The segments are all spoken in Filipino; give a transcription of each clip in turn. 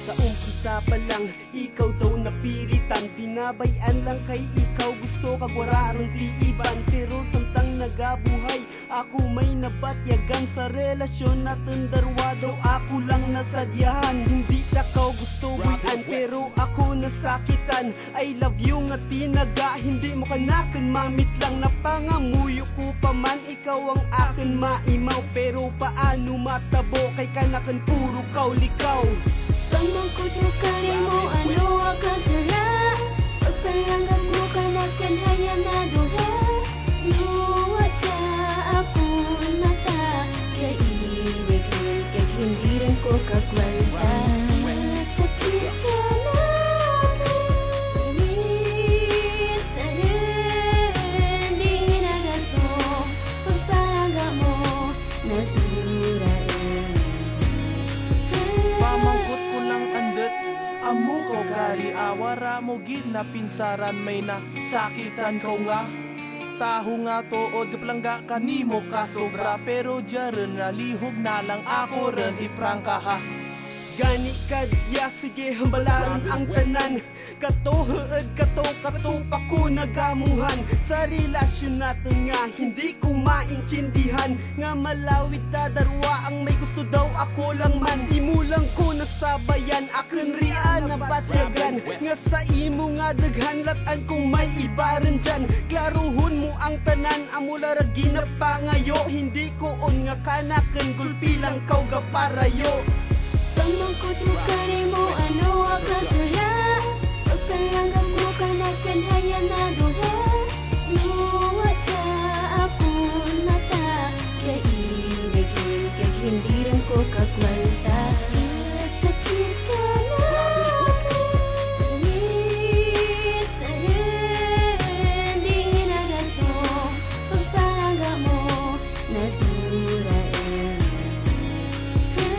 Sa umpisa pa lang, ikaw daw napiritan. Binabayan lang kay ikaw, gusto kag wararang tiiban. Pero samtang nagabuhay, ako may nabatyagan. Sa relasyon natin darwa daw ako lang nasadyahan. Hindi na kau gusto buyan, pero ako nasakitan. I love you nga tinaga, hindi mo kanakan mamit lang. Napangamuyo ko pa man, ikaw ang akin maimaw. Pero paano matabo, kay kanakan puro kaulikaw. Pangmangkot ka rin mo, ano ang sara. Pagpalanggap mo kanakan haya na duha. Luwat sa akong mata, kaya iibig kaya hindi rin ko kagwalta. Sakit ka na sa rin, di ginaganto. Pagpalanggap mo, naturain. Pamangkot ko lang andet, amo ko kari awara mo gid na pinsaran may nasakitan ko nga. Taho nga tuod kaplangga kanimo ka sobra, pero dyan nalihog na lang ako rin iprangka ha. Gani kadya, sige hambalaran ang tanan. Katoheed, kato pa ko nagamuhan. Sa relasyon natin nga, hindi ko maintindihan. Nga malawit tadarwa, ang may gusto daw ako lang man. Imulang ko nasabayan, akin riyan na batyagan. Nga sa imo nga daghan, latan kong may ibaran dyan. Klaruhon mo ang tanan, amula ragi na pangayo. Hindi ko on nga kanakan, gulpi lang kau gaparayo. Pangmangkot ka rin mo, ano ang sara. Pagpalanggap mo kanakan haya na duha. Luwat sa akong mata, kaya ibig kaya hindi rin ko kagwalta. Sakit ka na sa rin, di ginaganto. Pagpalanggap mo, naturain.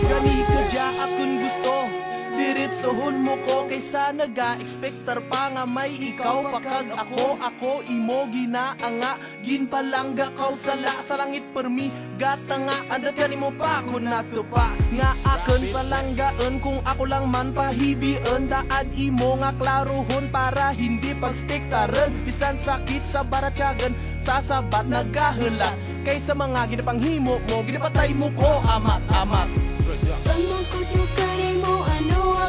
Gani kadya akong gusto, diretsohon mo ko kaysa naga-expectar pa nga may ikaw pakag ako imo ginaanga. Ginpalangga kaw sa langit permi gata nga andat ka nimo pa ako natupa. Nga akon palanggaan kung ako lang man pahibian. Daan imo nga klarohon para hindi pagstiktaran. Bisan sakit sa baratyagan, sasabat nagahela. Kaysa mga ginapanghimo mo, ginapatay mo ko amat-amat. Pangmangkot ka rin mo, ano